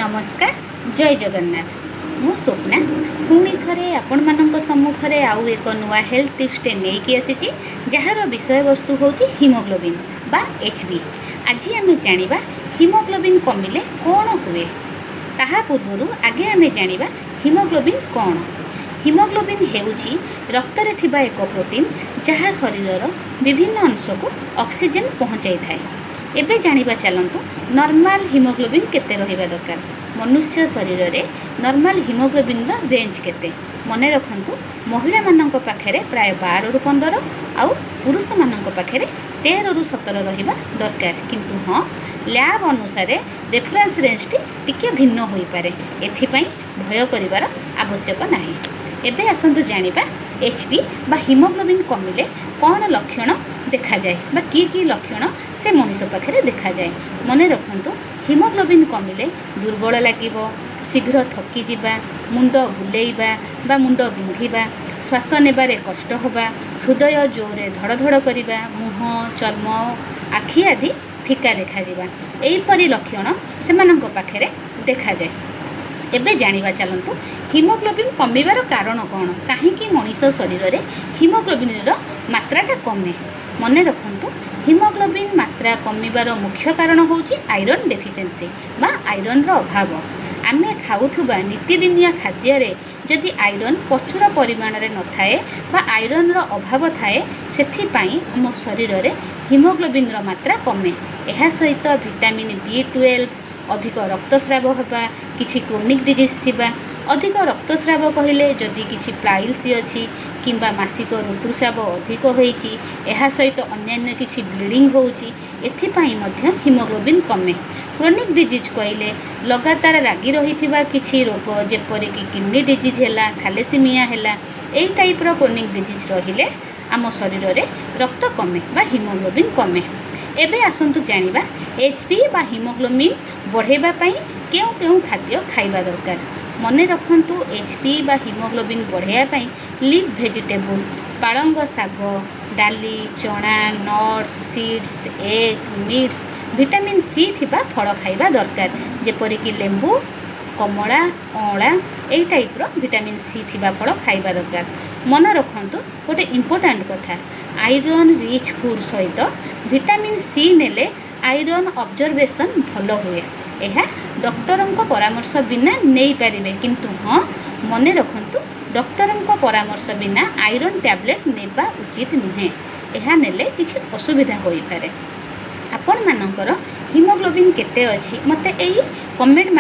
नमस्कार जय जगन्नाथ मु स्वप्ना पुणी थे आपण मान सम्मुखें आउ एक नुआ हेल्थ टिप्सटे नहीं आसी जार विषय वस्तु हूँ हिमोग्लोबिन बा एचबी। आज आम जाना हिमोग्लोबिन कमिले कौन हुए ताहा पूर्व आगे आम जाना हिमोग्लोबिन कौन। हिमोग्लोबिन हेउची रक्त रे थिबा एक प्रोटीन जहाँ शरीर विभिन्न अंश को ऑक्सीजन पहुँचाई थाए। एबे जानिबा चलंतु नॉर्मल हिमोग्लोबिन केते रहिबा दरकार। मनुष्य शरीर रे नॉर्मल हिमोग्लोबिन रा रेंज केते मने रखंतु। महिला मानक पाखरे प्राय 12 रु 15 आउ पुरुष मानक पाखरे 13 रु 17 रहिबा दरकार। किंतु हाँ लैब अनुसार रेफरेंस रेंज टिके भिन्न होई पारे, एथिपई भय करिवार आवश्यक नाही। एबे आसंतु जानिबा एचबी बा हिमोग्लोबिन कमिले कौन लक्षण देखा जाए बा की लक्षण से मनुष्य पाखे देखा जाए। मने रखंतु हिमोग्लोबिन कमिले दुर्बल लागिबो, शीघ्र थकी जिबा, मुंड बुलेइबा बा मुंड बिंधिबा, श्वास नेबारे कष्ट होबा, हृदय जोरे धड़धड़ करिबा, मुह चर्म आखि आदि फिका देखा जिबा, एहिपरि लक्षण सेमानंक पाखे देखा जाए। एबे जानिबा चलंतु हिमोग्लोबिन कमिबार कारण कौन, कहीं मनीष शरीर में हिमोग्लोबिन मात्राटा कमे। मने रखंतु हिमोग्लोबिन मात्रा कमिबार मुख्य कारण होची आयरन डेफिशिएंसी बा आयरन रो अभाव। आमे खाउथुबा नित्यदिनिया खाद्य रे जदि आयरन प्रचुर परिमाण रे न थाए बा आयरन रो अभाव थाए, सेथिपाई हम शरीर रे हिमोग्लोबिन रो मात्रा कमे। एहा सहित विटामिन B12, अधिक रक्तस्राव होगा, किछि क्रोनिक डिजीज थिबा, अधिक रक्तस्राव कहले जदि किछि पाइल्स अछि किंबा मासिक ऋतुस्राव अधिक होईछि, एहा सहित अन्यान्य किछि ब्लीडिंग होउछि, एथिपाई मध्य हिमोग्लोबिन कमे। क्रोनिक डिजीज कहले लगातार रागी रहिथिबा किछि रोग जेपरि कि किडनी डिजीज हैला, थैलेसीमिया हैला, एई टाइप रो क्रोनिक डिजीज रहिले आम शरीर रे रक्त कमे बा हिमोग्लोबिन कमे। एबे आसंतु जानिबा एचबी बा हिमोग्लोबिन बढ़ेबा पई केउ केउ खाद्य खाइबा दरकार। मने रखंतु एचबी बा हिमोग्लोबिन बढ़ेबा पई लीफ वेजिटेबल, पालंग साग, डाली, चना, nuts, seeds, egg, meats, vitamin C थिबा फल खाइबा दरकार, जेपरि कि लेंबू, कमला, अँला एई टाइप रो विटामिन सी थिबा फल खाइबा दरकार। मन रखंतु गोटे इंपोर्टेंट कथा, आयरन रिच फूड सहित विटामिन सी नेले आयरन ऑब्जर्वेशन भल हुए। यह डॉक्टरंक परामर्श बिना नहीं पारिबे, किंतु हाँ मने रखंतु डॉक्टरंक परामर्श बिना आयरन टैबलेट नेबा उचित नुहे। यह नेले किछि असुविधा होई पारे। आपण मानकर हिमोग्लोबिन केते अछि मते एही कमेंट